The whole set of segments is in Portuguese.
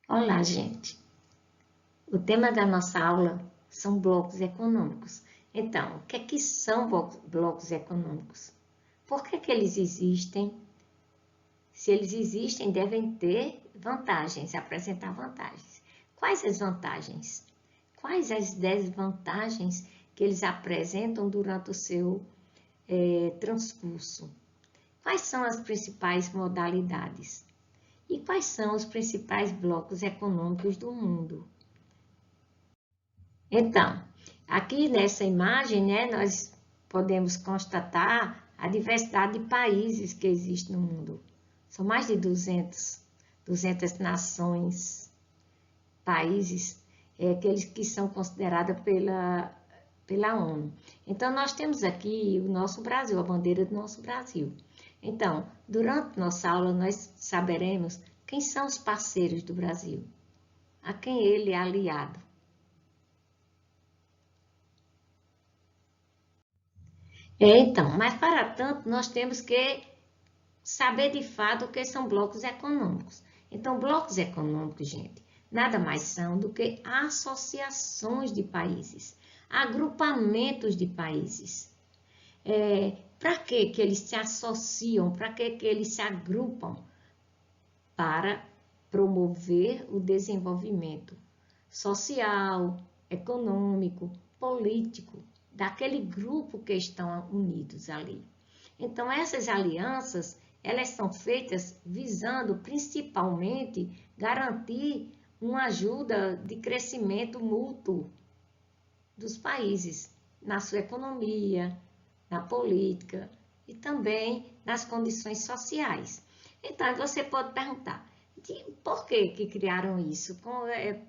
Olá, gente. O tema da nossa aula são blocos econômicos. Então, o que é que são blocos econômicos? Por que eles existem? Se eles existem, devem ter vantagens, apresentar vantagens. Quais as vantagens? Quais as desvantagens que eles apresentam durante o seu transcurso? Quais são as principais modalidades? E quais são os principais blocos econômicos do mundo? Então, aqui nessa imagem, nós podemos constatar a diversidade de países que existe no mundo. São mais de 200 nações, países, aqueles que são considerados pela ONU. Então, nós temos aqui o nosso Brasil, a bandeira do nosso Brasil. Então, durante nossa aula, nós saberemos quem são os parceiros do Brasil, a quem ele é aliado. Então, mas para tanto, nós temos que saber de fato o que são blocos econômicos. Então, blocos econômicos, gente, nada mais são do que associações de países, agrupamentos de países. Para que eles se associam? Para que eles se agrupam? Para promover o desenvolvimento social, econômico, político daquele grupo que estão unidos ali. Então, essas alianças, elas são feitas visando principalmente garantir uma ajuda de crescimento mútuo dos países na sua economia, na política e também nas condições sociais. Então, você pode perguntar, por que criaram isso?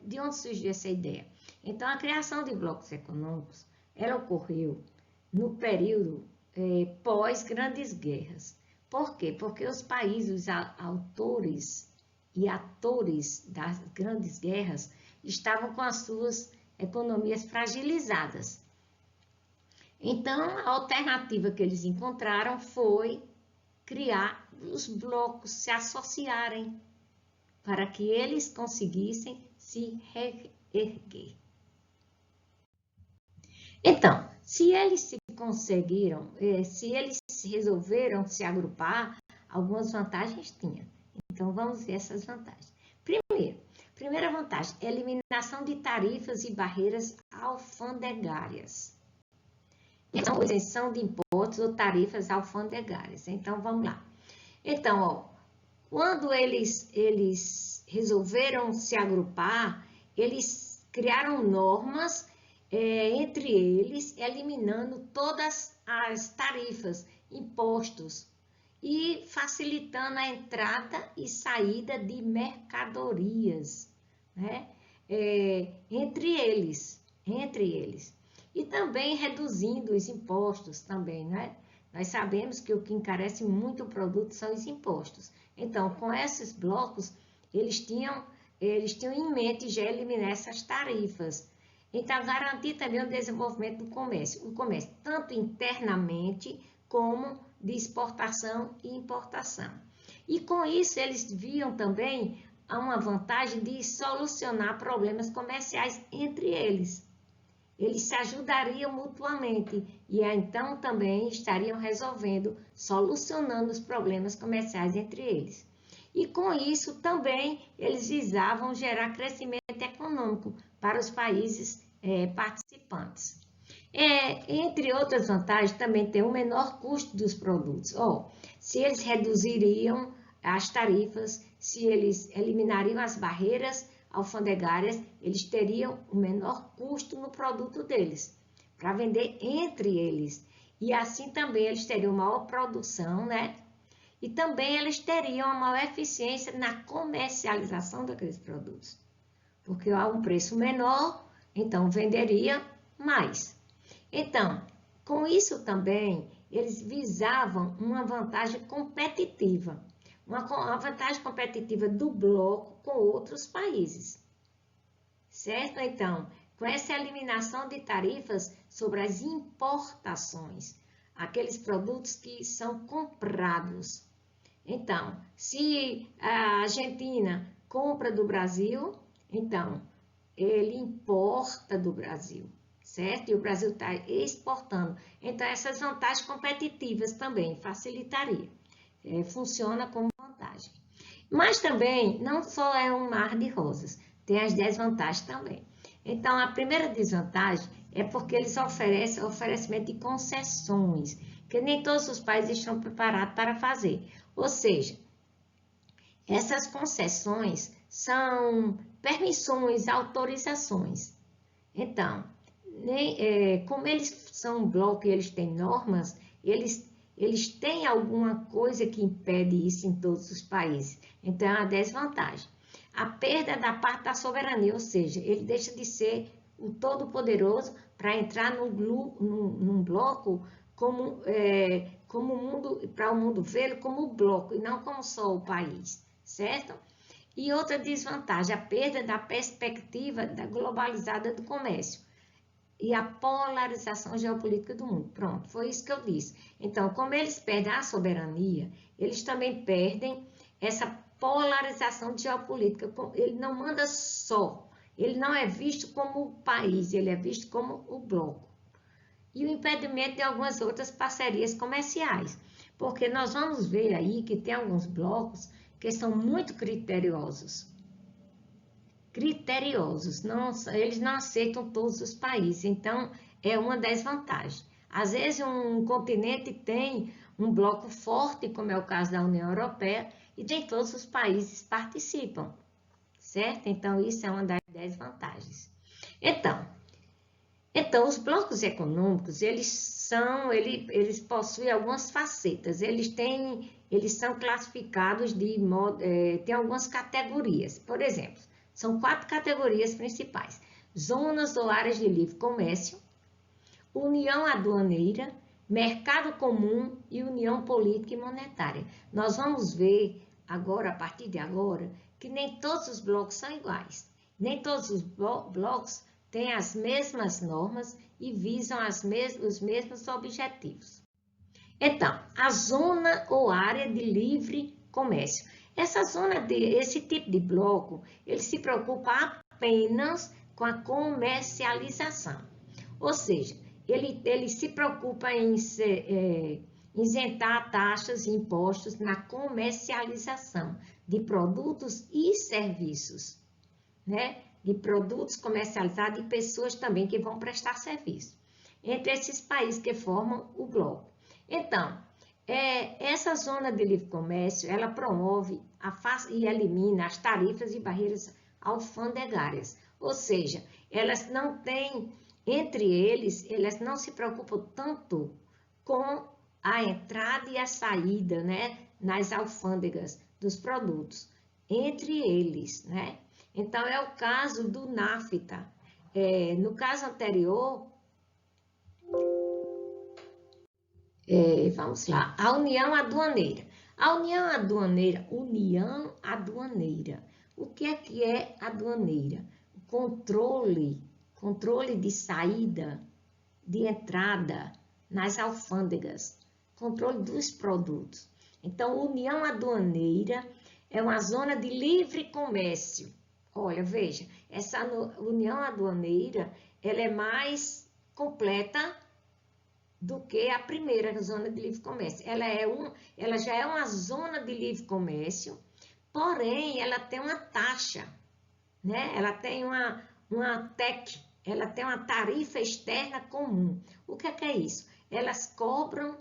De onde surgiu essa ideia? Então, a criação de blocos econômicos, ela ocorreu no período pós grandes guerras. Por quê? Porque os países, os autores e atores das grandes guerras estavam com as suas economias fragilizadas. Então, a alternativa que eles encontraram foi criar os blocos, se associarem, para que eles conseguissem se reerguer. Então, se eles se conseguiram, se eles resolveram se agrupar, algumas vantagens tinha. Então, vamos ver essas vantagens. Primeira vantagem, eliminação de tarifas e barreiras alfandegárias. Então, isenção de impostos ou tarifas alfandegárias. Então, vamos lá. Então, quando eles resolveram se agrupar, eles criaram normas, entre eles, eliminando todas as tarifas, impostos, e facilitando a entrada e saída de mercadorias, né? Entre eles. E também reduzindo os impostos também, né? Nós sabemos que o que encarece muito o produto são os impostos. Então, com esses blocos, eles tinham em mente já eliminar essas tarifas. Então, garantir também o desenvolvimento do comércio. O comércio, tanto internamente como de exportação e importação. E com isso, eles viam também uma vantagem de solucionar problemas comerciais entre eles. Eles se ajudariam mutuamente e então também estariam resolvendo, solucionando os problemas comerciais entre eles. E com isso também eles visavam gerar crescimento econômico para os países participantes. Entre outras vantagens, também tem o menor custo dos produtos. Se eles reduziriam as tarifas, se eles eliminariam as barreiras alfandegárias, eles teriam o menor custo no produto deles, para vender entre eles. E assim também eles teriam maior produção, né? E também eles teriam uma maior eficiência na comercialização daqueles produtos. Porque há um preço menor, então venderia mais. Então, com isso também, eles visavam uma vantagem competitiva. Uma vantagem competitiva do bloco com outros países. Certo? Então, com essa eliminação de tarifas sobre as importações, aqueles produtos que são comprados. Então, se a Argentina compra do Brasil, então ele importa do Brasil, certo? E o Brasil está exportando. Então, essas vantagens competitivas também facilitaria. Funciona como vantagem. Mas também, não só é um mar de rosas, tem as desvantagens também. Então, a primeira desvantagem é porque eles oferecem oferecimento de concessões, que nem todos os países estão preparados para fazer. Ou seja, essas concessões são permissões, autorizações. Então, como eles são um bloco e eles têm normas, eles têm alguma coisa que impede isso em todos os países. Então, é uma desvantagem. A perda da parte da soberania, ou seja, ele deixa de ser o todo-poderoso para entrar num bloco como o mundo, para o mundo vê-lo como bloco e não como só o país, certo? E outra desvantagem, a perda da perspectiva da globalizada do comércio e a polarização geopolítica do mundo. Pronto, foi isso que eu disse. Então, como eles perdem a soberania, eles também perdem essa polarização geopolítica. Ele não manda só, ele não é visto como o país, ele é visto como o bloco. E o impedimento de algumas outras parcerias comerciais, porque nós vamos ver aí que tem alguns blocos que são muito criteriosos. Eles não aceitam todos os países, então é uma desvantagem. Às vezes um continente tem um bloco forte, como é o caso da União Europeia, e nem todos os países participam, certo? Então isso é uma das desvantagens. Então os blocos econômicos, eles possuem algumas facetas, eles são classificados tem algumas categorias, por exemplo, são 4 categorias principais: zonas ou áreas de livre comércio, união aduaneira, mercado comum e união política e monetária. Nós vamos ver agora, a partir de agora, que nem todos os blocos são iguais. Nem todos os blocos têm as mesmas normas e visam os mesmos objetivos. Então, a zona ou área de livre comércio. Esse tipo de bloco, ele se preocupa apenas com a comercialização. Ou seja, ele se preocupa em isentar taxas e impostos na comercialização de produtos e serviços, né? De produtos comercializados e pessoas também que vão prestar serviço, entre esses países que formam o bloco. Então, essa zona de livre comércio, ela promove e elimina as tarifas e barreiras alfandegárias, ou seja, elas não têm, entre eles não se preocupam tanto com a entrada e a saída, né, nas alfândegas dos produtos, entre eles, né? Então, é o caso do NAFTA. No caso anterior, vamos lá, a União Aduaneira. A União Aduaneira. O que é aduaneira? Controle de saída, de entrada nas alfândegas, controle dos produtos. Então, União Aduaneira é uma zona de livre comércio. Olha, veja, essa União Aduaneira, ela é mais completa do que a primeira zona de livre comércio. Ela já é uma zona de livre comércio, porém, ela tem uma taxa, né? Ela tem uma TEC, ela tem uma tarifa externa comum. O que é isso? Elas cobram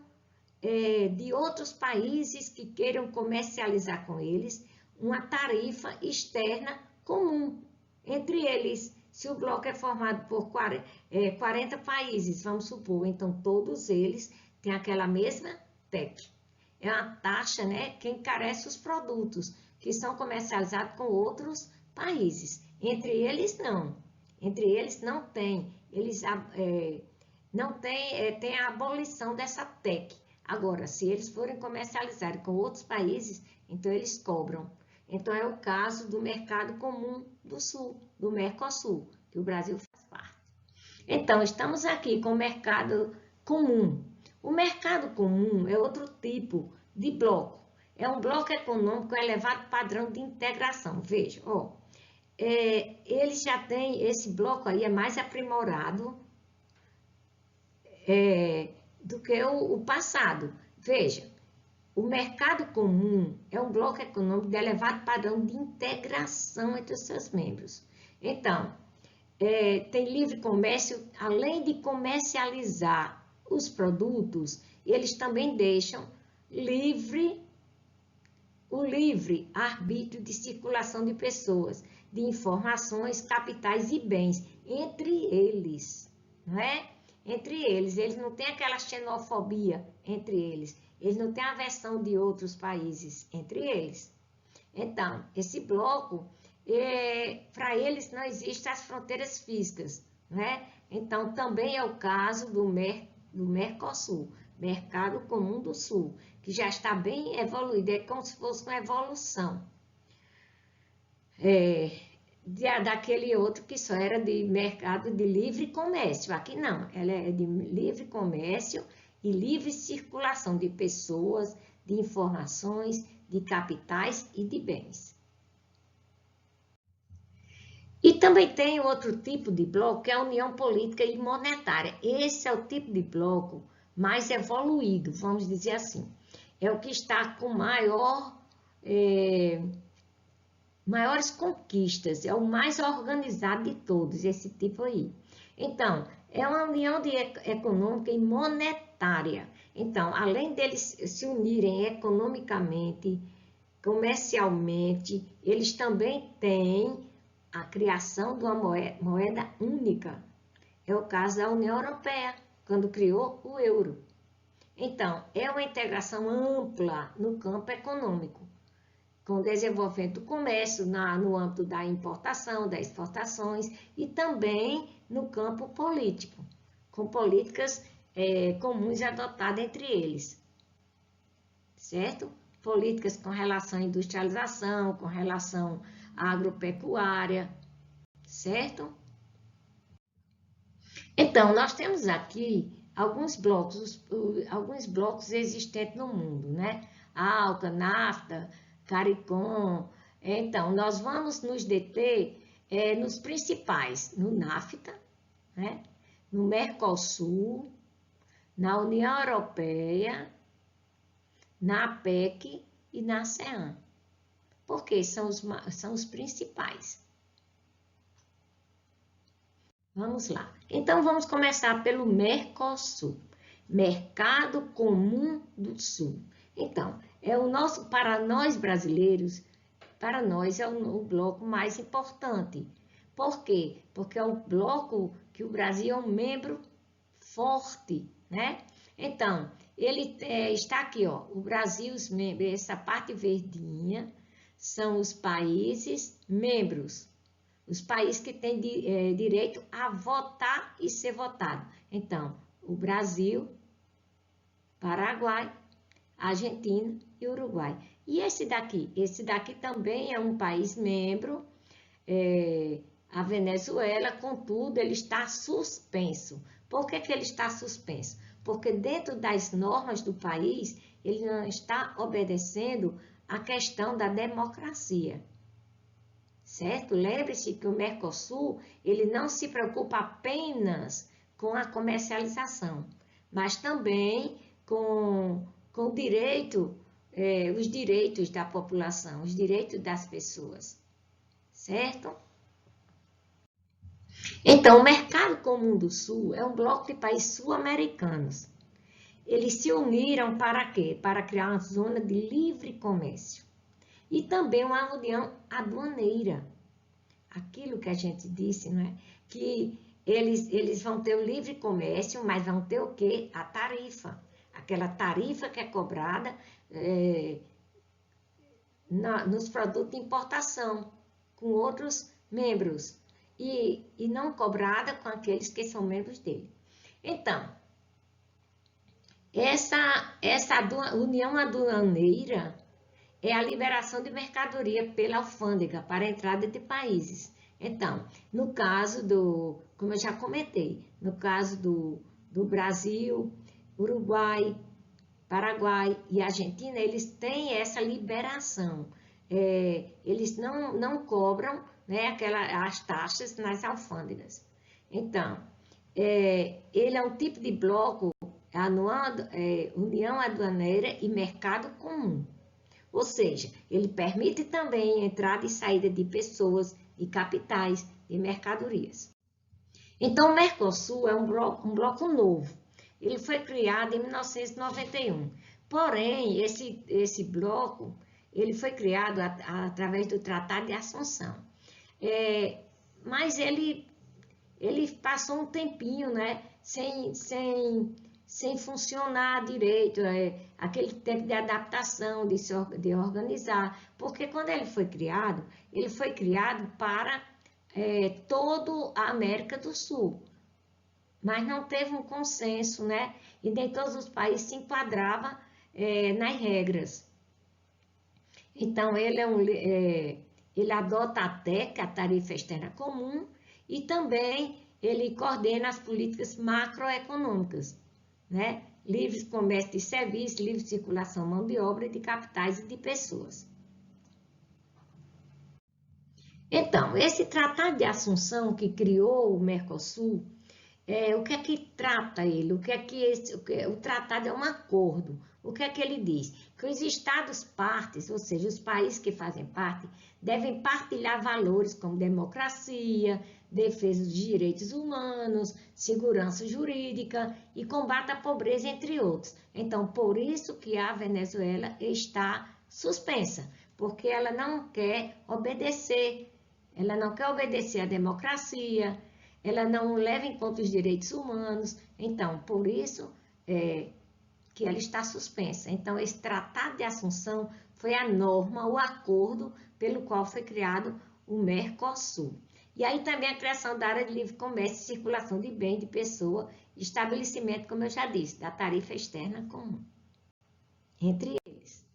de outros países que queiram comercializar com eles uma tarifa externa comum. Entre eles, se o bloco é formado por 40 países, vamos supor, então todos eles têm aquela mesma TEC. É uma taxa, né, que encarece os produtos que são comercializados com outros países. Entre eles, não. Entre eles não tem. Eles não tem a abolição dessa TEC. Agora, se eles forem comercializar com outros países, então eles cobram. Então, é o caso do Mercado Comum do Sul, do Mercosul, que o Brasil faz parte. Então, estamos aqui com o Mercado Comum. O Mercado Comum é outro tipo de bloco. é um bloco econômico com elevado padrão de integração. Veja, ó, ele já tem, esse bloco aí é mais aprimorado do que o passado. Veja, o mercado comum é um bloco econômico de elevado padrão de integração entre os seus membros. Então, tem livre comércio, além de comercializar os produtos, eles também deixam o livre arbítrio de circulação de pessoas, de informações, capitais e bens, entre eles, não é? Entre eles não têm aquela xenofobia entre eles não têm aversão de outros países entre eles. Então, esse bloco, para eles não existem as fronteiras físicas, né? Então, também é o caso do Mercosul, Mercado Comum do Sul, que já está bem evoluído, é como se fosse uma evolução daquele outro que só era de mercado de livre comércio. Aqui não, ela é de livre comércio e livre circulação de pessoas, de informações, de capitais e de bens. E também tem outro tipo de bloco, que é a união política e monetária. Esse é o tipo de bloco mais evoluído, vamos dizer assim. É o que está com maiores conquistas, é o mais organizado de todos, esse tipo aí. Então, é uma união econômica e monetária. Então, além deles se unirem economicamente, comercialmente, eles também têm a criação de uma moeda única. É o caso da União Europeia, quando criou o euro. Então, é uma integração ampla no campo econômico, com o desenvolvimento do comércio no âmbito da importação, das exportações e também no campo político, com políticas comuns adotadas entre eles, certo? Políticas com relação à industrialização, com relação à agropecuária, certo? Então, nós temos aqui alguns blocos existentes no mundo, né? ALCA, NAFTA, CARICOM. Então, nós vamos nos deter nos principais, no NAFTA, né? No Mercosul, na União Europeia, na APEC e na ASEAN. Porque são os principais. Vamos lá. Então, vamos começar pelo Mercosul, Mercado Comum do Sul. Então, para nós brasileiros, para nós é o bloco mais importante. Por quê? Porque é o bloco que o Brasil é um membro forte, né? Então, ele está aqui, ó, o Brasil, os membros, essa parte verdinha, são os países membros. Os países que têm direito a votar e ser votado. Então, o Brasil, Paraguai, Argentina e Uruguai. E esse daqui? Esse daqui também é um país membro, a Venezuela, contudo, ele está suspenso. Por que ele está suspenso? Porque dentro das normas do país, ele não está obedecendo à questão da democracia. Certo? Lembre-se que o Mercosul, ele não se preocupa apenas com a comercialização, mas também com o direito, os direitos da população, os direitos das pessoas, certo? Então, o Mercado Comum do Sul é um bloco de países sul-americanos. Eles se uniram para quê? Para criar uma zona de livre comércio. E também uma união aduaneira. Aquilo que a gente disse, não é? Que eles vão ter o livre comércio, mas vão ter o quê? A tarifa. Aquela tarifa que é cobrada nos produtos de importação, com outros membros. E não cobrada com aqueles que são membros dele. Então, essa união aduaneira é a liberação de mercadoria pela alfândega para a entrada de países. Então, no caso como eu já comentei, no caso do Brasil, Uruguai, Paraguai e Argentina, eles têm essa liberação. Eles não cobram, né, as taxas nas alfândegas. Então, ele é um tipo de bloco União Aduaneira e Mercado Comum. Ou seja, ele permite também a entrada e saída de pessoas, de capitais, de mercadorias. Então, o Mercosul é um bloco novo. Ele foi criado em 1991. Porém, esse bloco ele foi criado através do Tratado de Assunção. Mas ele passou um tempinho, né, sem funcionar direito, aquele tempo de adaptação, de organizar. Porque quando ele foi criado para toda a América do Sul. Mas não teve um consenso, né? E nem todos os países se enquadravam nas regras. Então, ele adota a TEC, a Tarifa Externa Comum, e também ele coordena as políticas macroeconômicas, né? Livre comércio de serviços, livre circulação de mão de obra, de capitais e de pessoas. Então, esse Tratado de Assunção que criou o Mercosul, o que é que trata ele? O tratado é um acordo. O que é que ele diz? Que os Estados partes, ou seja, os países que fazem parte, devem partilhar valores como democracia, defesa dos direitos humanos, segurança jurídica e combate à pobreza, entre outros. Então, por isso que a Venezuela está suspensa, porque ela não quer obedecer à democracia, ela não leva em conta os direitos humanos, então, por isso que ela está suspensa. Então, esse Tratado de Assunção foi a norma, o acordo pelo qual foi criado o Mercosul. E aí também a criação da área de livre comércio e circulação de bens, de pessoa, estabelecimento, como eu já disse, da tarifa externa comum, entre eles.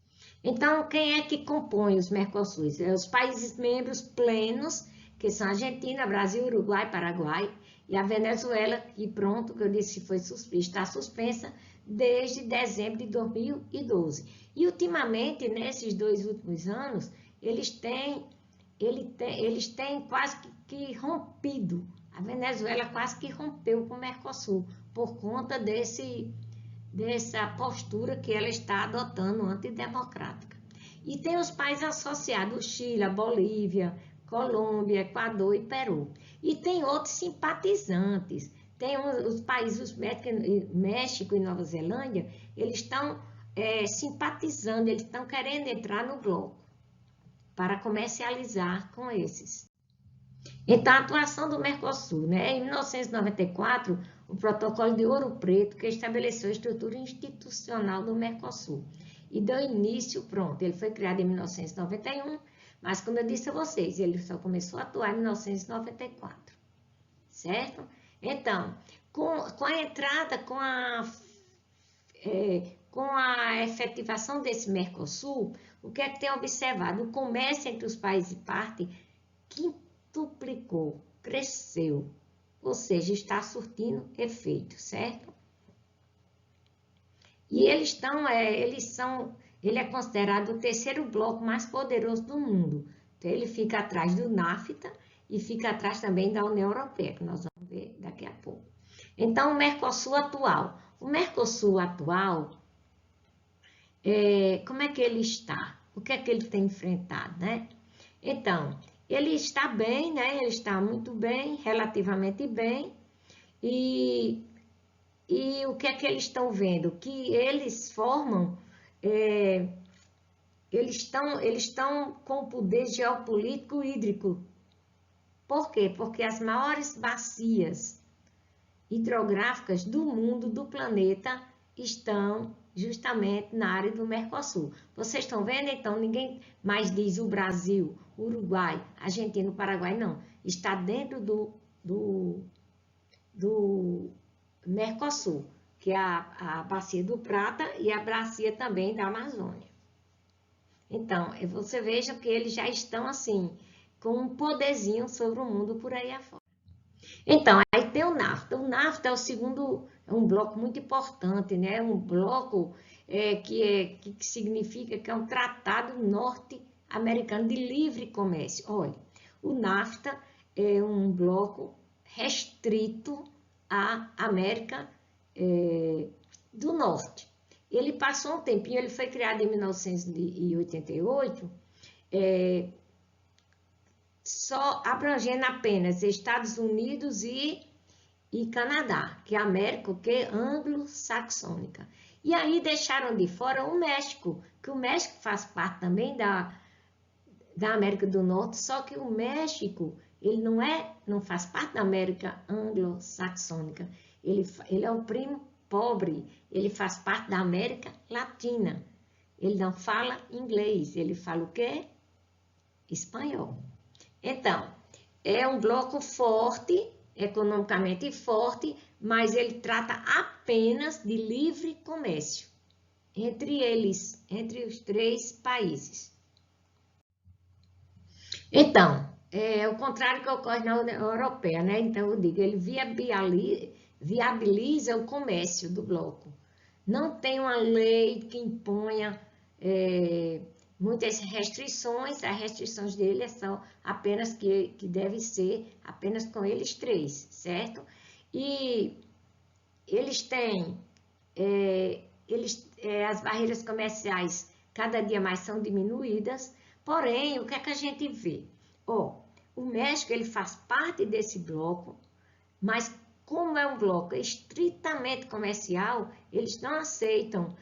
Então, quem é que compõe os Mercosuls? Os países membros plenos, que são Argentina, Brasil, Uruguai, Paraguai e a Venezuela, que pronto, que eu disse está suspensa desde dezembro de 2012. E ultimamente, nesses 2 últimos anos, eles têm quase que rompido. A Venezuela quase que rompeu com o Mercosul, por conta dessa postura que ela está adotando antidemocrática. E tem os países associados, Chile, Bolívia, Colômbia, Equador e Peru. E tem outros simpatizantes. Tem os países, México e Nova Zelândia, eles estão simpatizando, eles estão querendo entrar no bloco para comercializar com esses. Então, a atuação do Mercosul, né? Em 1994, o Protocolo de Ouro Preto, que estabeleceu a estrutura institucional do Mercosul. E deu início, pronto, ele foi criado em 1991, mas como eu disse a vocês, ele só começou a atuar em 1994, certo? Então, com a entrada, com a efetivação desse Mercosul, o que é que tem observado? O comércio entre os países parte quintuplicou, cresceu, ou seja, está surtindo efeito, certo? E ele é considerado o terceiro bloco mais poderoso do mundo. Então, ele fica atrás do NAFTA e fica atrás também da União Europeia, que nós vamos ver daqui a pouco. Então, o Mercosul atual. O Mercosul atual, como é que ele está? O que é que ele tem enfrentado, né? Então, ele está bem, né? Ele está muito bem, relativamente bem. E o que é que eles estão vendo? Que eles formam, eles estão com poder geopolítico hídrico. Por quê? Porque as maiores bacias hidrográficas do mundo, do planeta, estão justamente na área do Mercosul. Vocês estão vendo? Então, ninguém mais diz o Brasil, Uruguai, Argentina, Paraguai, não. Está dentro do Mercosul, que é a bacia do Prata e a bacia também da Amazônia. Então, você veja que eles já estão assim, com um poderzinho sobre o mundo por aí afora. Então, aí tem o NAFTA. O NAFTA é um bloco muito importante, né? Um bloco que significa que é um tratado norte-americano de livre comércio. Olha, o NAFTA é um bloco restrito à América do Norte. Ele passou um tempinho, ele foi criado em 1988, só abrangendo apenas Estados Unidos e Canadá, que é a América que é anglo-saxônica. E aí deixaram de fora o México, que o México faz parte também da América do Norte, só que o México, ele não faz parte da América anglo-saxônica. Ele é o primo pobre, ele faz parte da América Latina. Ele não fala inglês, ele fala o quê? Espanhol. Então, é um bloco forte, economicamente forte, mas ele trata apenas de livre comércio entre eles, entre os três países. Então, é o contrário que ocorre na União Europeia, né? Então, eu digo, ele viabiliza o comércio do bloco. Não tem uma lei que imponha muitas restrições, as restrições dele são apenas que devem ser apenas com eles três, certo? E eles têm, as barreiras comerciais cada dia mais são diminuídas, porém, o que é que a gente vê? O México, ele faz parte desse bloco, mas como é um bloco estritamente comercial, eles não aceitam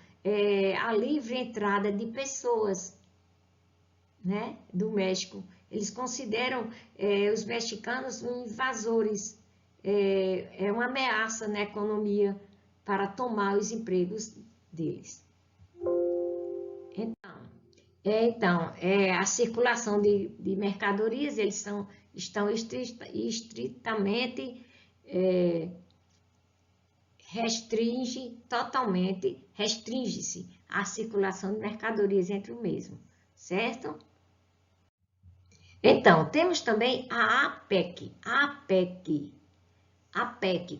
a livre entrada de pessoas, né, do México. Eles consideram os mexicanos invasores, é uma ameaça na economia para tomar os empregos deles. Então, a circulação de mercadorias, eles estão estritamente restringe-se a circulação de mercadorias entre o mesmo, certo? Então, temos também a APEC,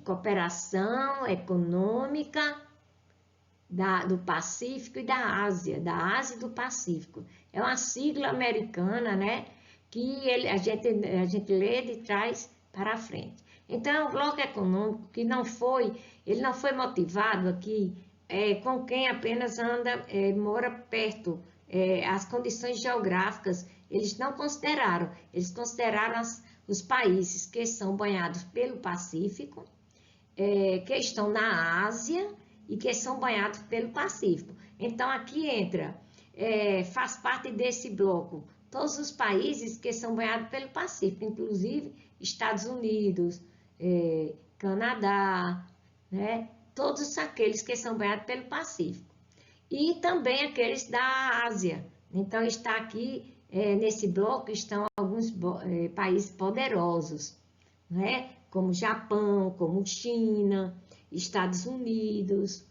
Cooperação Econômica do Pacífico e da Ásia e do Pacífico. É uma sigla americana, né, que a gente lê de trás para frente. Então, é um bloco econômico que não foi motivado aqui com quem apenas mora perto. As condições geográficas, eles não consideraram. Eles consideraram os países que são banhados pelo Pacífico, que estão na Ásia e que são banhados pelo Pacífico. Então, aqui entra, faz parte desse bloco, todos os países que são banhados pelo Pacífico, inclusive Estados Unidos, Canadá, né? Todos aqueles que são banhados pelo Pacífico. E também aqueles da Ásia. Então, está aqui, nesse bloco, estão alguns países poderosos, né? Como Japão, como China, Estados Unidos.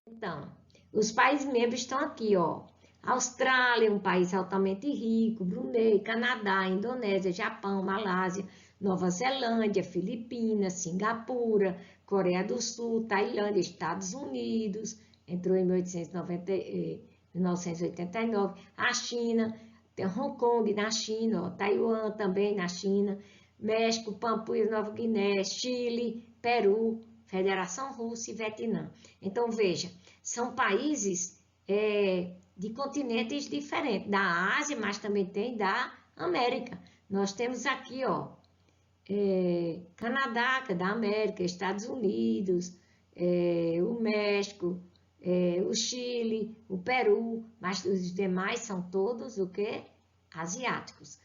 Então, os países membros estão aqui, ó. Austrália, um país altamente rico, Brunei, Canadá, Indonésia, Japão, Malásia, Nova Zelândia, Filipinas, Singapura, Coreia do Sul, Tailândia, Estados Unidos, entrou em 1989, a China, tem Hong Kong na China, ó, Taiwan também na China, México, Papua Nova Guiné, Chile, Peru, Federação Russa e Vietnã. Então, veja, são países de continentes diferentes, da Ásia, mas também tem da América. Nós temos aqui, ó, Canadá, que é da América, Estados Unidos, o México, o Chile, o Peru, mas os demais são todos o quê? Asiáticos.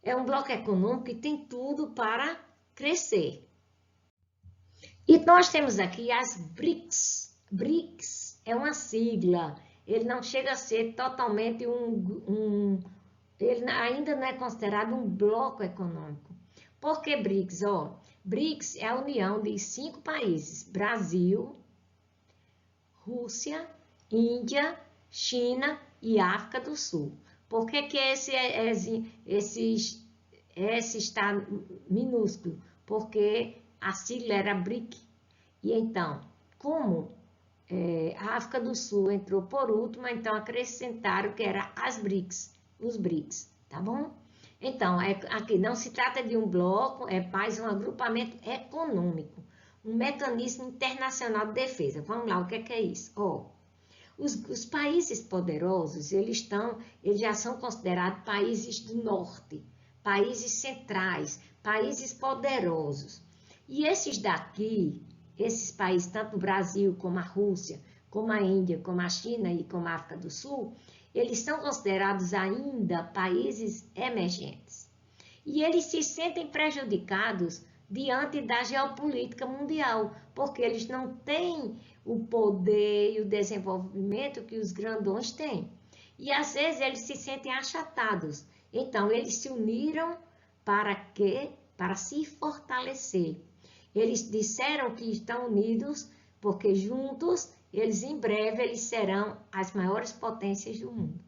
É um bloco econômico que tem tudo para crescer. E nós temos aqui as BRICS. BRICS é uma sigla. Ele não chega a ser totalmente ele ainda não é considerado um bloco econômico. Por que BRICS? BRICS é a união de 5 países: Brasil, Rússia, Índia, China e África do Sul. Por que esse está minúsculo? Porque a sigla era BRIC. E então, como a África do Sul entrou por último, então acrescentaram que era as BRICS, os BRICS, tá bom? Então, aqui não se trata de um bloco, é mais um agrupamento econômico, um mecanismo internacional de defesa. Vamos lá, o que é isso? Os países poderosos, eles já são considerados países do norte, países centrais, países poderosos. E esses daqui, esses países, tanto o Brasil como a Rússia, como a Índia, como a China e como a África do Sul, eles são considerados ainda países emergentes. E eles se sentem prejudicados diante da geopolítica mundial, porque eles não têm o poder e o desenvolvimento que os grandões têm. E às vezes eles se sentem achatados. Então, eles se uniram para quê? Para se fortalecer. Eles disseram que estão unidos porque juntos, em breve, eles serão as maiores potências do mundo.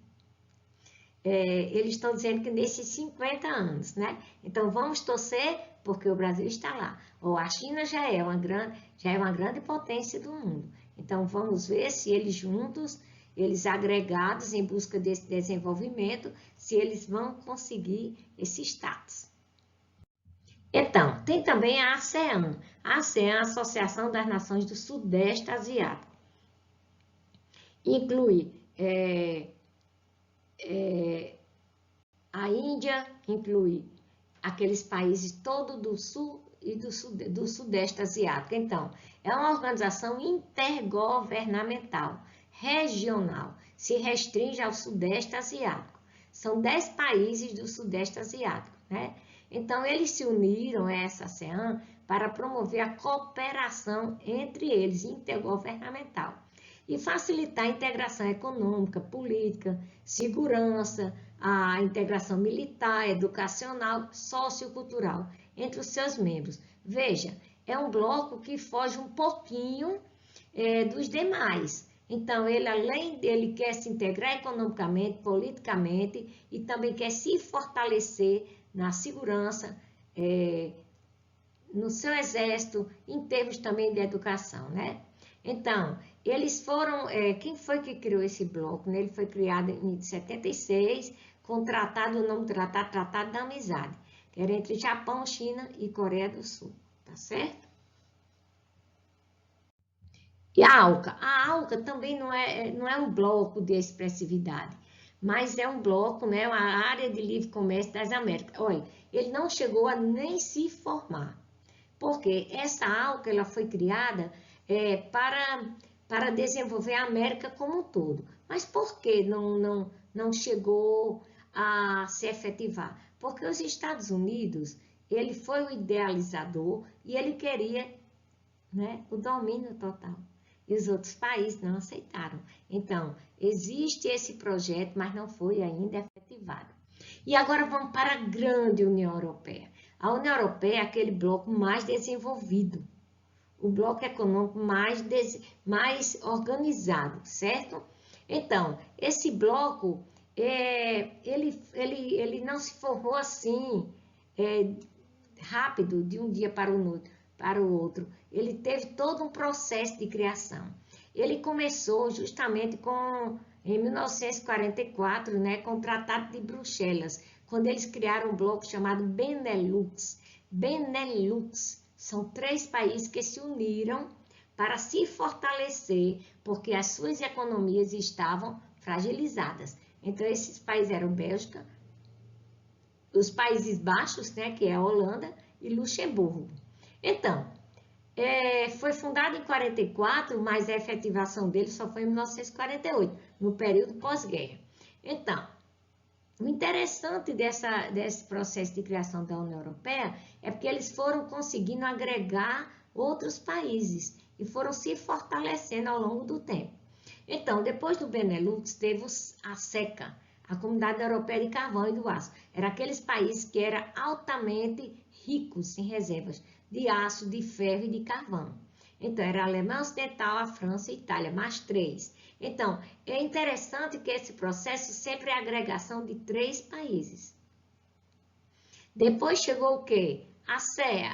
Eles estão dizendo que nesses 50 anos, né? Então, vamos torcer porque o Brasil está lá. Ou a China já é uma grande potência do mundo. Então, vamos ver se eles juntos, eles agregados em busca desse desenvolvimento, se eles vão conseguir esse status. Então, tem também a ASEAN. A ASEAN é a Associação das Nações do Sudeste Asiático. Inclui a Índia, inclui aqueles países todo do sul e do sudeste asiático. Então, é uma organização intergovernamental, regional, se restringe ao sudeste asiático. São 10 países do sudeste asiático, né? Então, eles se uniram a essa ASEAN para promover a cooperação entre eles, intergovernamental, e facilitar a integração econômica, política, segurança, a integração militar, educacional, sociocultural entre os seus membros. Veja, é um bloco que foge um pouquinho dos demais. Então, ele quer se integrar economicamente, politicamente e também quer se fortalecer na segurança, no seu exército, em termos também de educação, né? Então, eles foram, quem foi que criou esse bloco? Ele foi criado em 76, com o nome do Tratado da Amizade, que era entre Japão, China e Coreia do Sul, tá certo? E a ALCA também não é um bloco de expressividade, mas é um bloco, né, uma área de livre comércio das Américas. Olha, ele não chegou a nem se formar, porque essa ALCA ela foi criada para desenvolver a América como um todo. Mas por que não chegou a se efetivar? Porque os Estados Unidos, ele foi o idealizador e ele queria, né, o domínio total. E os outros países não aceitaram. Então, existe esse projeto, mas não foi ainda efetivado. E agora vamos para a grande União Europeia. A União Europeia é aquele bloco mais desenvolvido, o bloco econômico mais organizado, certo? Então, esse bloco, ele não se formou assim, rápido, de um dia para o outro. Ele teve todo um processo de criação. Ele começou justamente em 1944, né, com o Tratado de Bruxelas, quando eles criaram um bloco chamado Benelux. Benelux são 3 países que se uniram para se fortalecer, porque as suas economias estavam fragilizadas. Então, esses países eram Bélgica, os Países Baixos, né, que é a Holanda, e Luxemburgo. Então, foi fundado em 44, mas a efetivação dele só foi em 1948, no período pós-guerra. Então, o interessante desse processo de criação da União Europeia é porque eles foram conseguindo agregar outros países e foram se fortalecendo ao longo do tempo. Então, depois do Benelux, teve a SECA, a Comunidade Europeia de Carvão e do Aço. Eram aqueles países que eram altamente ricos em reservas de aço, de ferro e de carvão. Então, era a Alemanha Ocidental, a França e a Itália, mais 3. Então, é interessante que esse processo sempre é a agregação de 3 países. Depois chegou o quê? A CEA,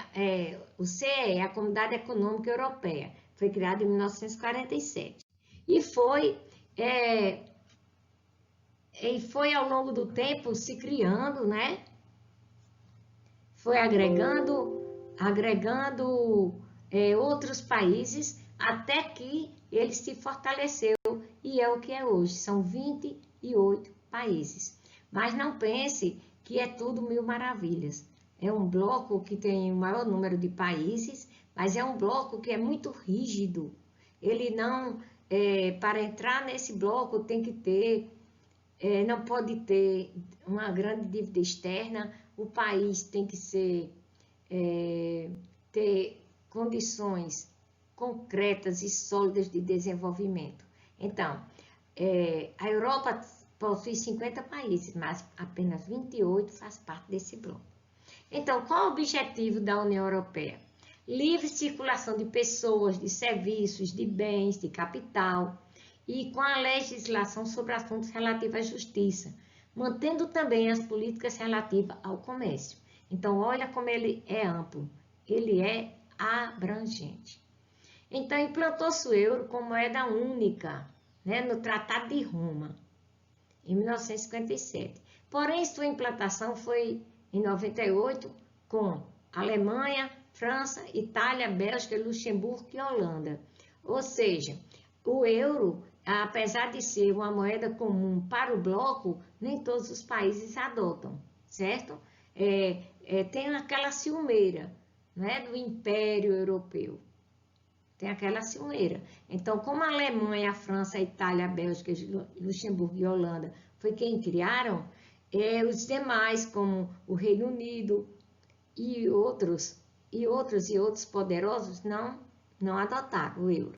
o CE é a Comunidade Econômica Europeia, foi criada em 1947 e foi ao longo do tempo se criando, né? Foi agregando outros países até que ele se fortaleceu e é o que é hoje, são 28 países. Mas não pense que é tudo mil maravilhas. É um bloco que tem o maior número de países, mas é um bloco que é muito rígido. Ele não, para entrar nesse bloco tem que ter, não pode ter uma grande dívida externa, o país tem que ter condições concretas e sólidas de desenvolvimento. Então, a Europa possui 50 países, mas apenas 28 faz parte desse bloco. Então, qual o objetivo da União Europeia? Livre circulação de pessoas, de serviços, de bens, de capital e com a legislação sobre assuntos relativos à justiça, mantendo também as políticas relativas ao comércio. Então, olha como ele é amplo, ele é abrangente. Então, implantou-se o euro como moeda única, né, no Tratado de Roma, em 1957. Porém, sua implantação foi em 98 com Alemanha, França, Itália, Bélgica, Luxemburgo e Holanda. Ou seja, o euro, apesar de ser uma moeda comum para o bloco, nem todos os países adotam, certo? Tem aquela ciumeira, né, do Império Europeu. Tem aquela ciumeira. Então, como a Alemanha, a França, a Itália, a Bélgica, Luxemburgo e Holanda foi quem criaram, os demais, como o Reino Unido e outros poderosos, não adotaram o euro.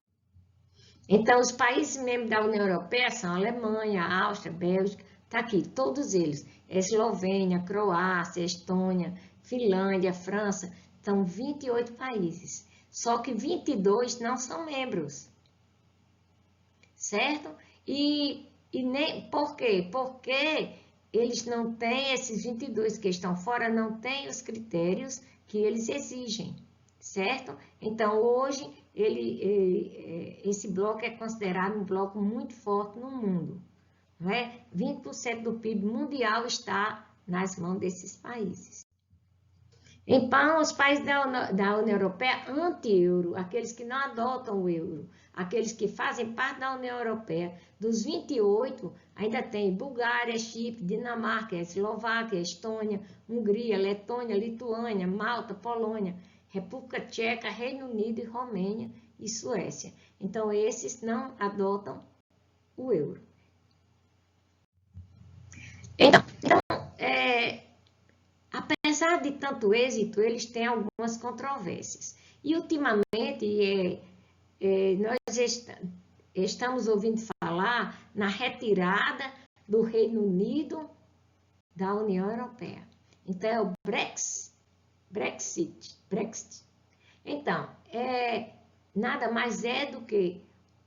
Então, os países membros da União Europeia são a Alemanha, a Áustria, a Bélgica, está aqui, todos eles. Eslovênia, Croácia, Estônia, Finlândia, França, são 28 países. Só que 22 não são membros, certo? E nem por quê? Porque eles não têm, esses 22 que estão fora, não têm os critérios que eles exigem, certo? Então, hoje, esse bloco é considerado um bloco muito forte no mundo, não é? 20% do PIB mundial está nas mãos desses países. Então, os países da União Europeia anti-euro, aqueles que não adotam o euro, aqueles que fazem parte da União Europeia, dos 28, ainda tem Bulgária, Chipre, Dinamarca, Eslováquia, Estônia, Hungria, Letônia, Lituânia, Malta, Polônia, República Tcheca, Reino Unido, Romênia e Suécia. Então, esses não adotam o euro. Então apesar de tanto êxito, eles têm algumas controvérsias. E, ultimamente, nós estamos ouvindo falar na retirada do Reino Unido da União Europeia. Então, é o Brexit. Então, nada mais é do que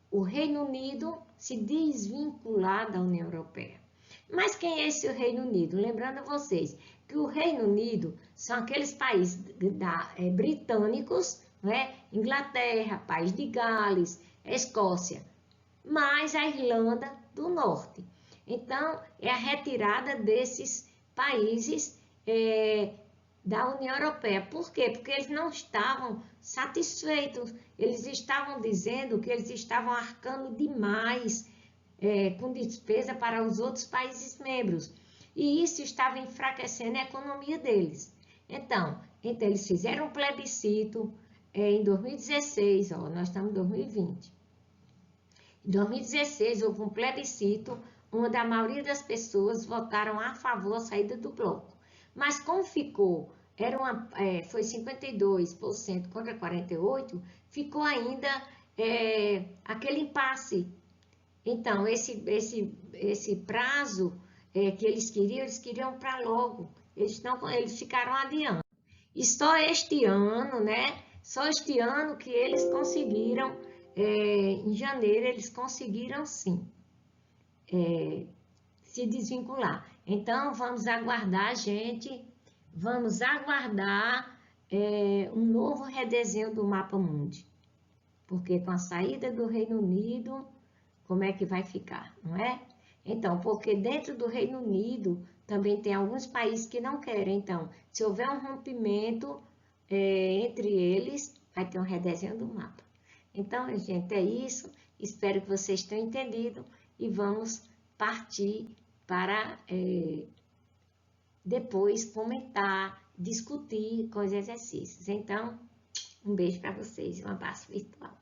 o Reino Unido se desvincular da União Europeia. Mas quem é esse Reino Unido? Lembrando a vocês que o Reino Unido são aqueles países britânicos, né? Inglaterra, País de Gales, Escócia, mais a Irlanda do Norte. Então, é a retirada desses países da União Europeia. Por quê? Porque eles não estavam satisfeitos. Eles estavam dizendo que eles estavam arcando demais com despesa para os outros países membros. E isso estava enfraquecendo a economia deles. Então eles fizeram um plebiscito em 2016, nós estamos em 2020. Em 2016 houve um plebiscito onde a maioria das pessoas votaram a favor da saída do bloco. Mas como ficou, foi 52% contra 48%, ficou ainda aquele impasse. Então, esse prazo que eles queriam para logo. Eles ficaram adiando. E só este ano, né? Só este ano que eles conseguiram, em janeiro, eles conseguiram sim se desvincular. Então, vamos aguardar, gente. Vamos aguardar um novo redesenho do mapa mundi. Porque com a saída do Reino Unido, como é que vai ficar, não é? Então, porque dentro do Reino Unido também tem alguns países que não querem. Então, se houver um rompimento entre eles, vai ter um redesenho do mapa. Então, gente, é isso. Espero que vocês tenham entendido e vamos partir para depois comentar, discutir com os exercícios. Então, um beijo para vocês, um abraço virtual.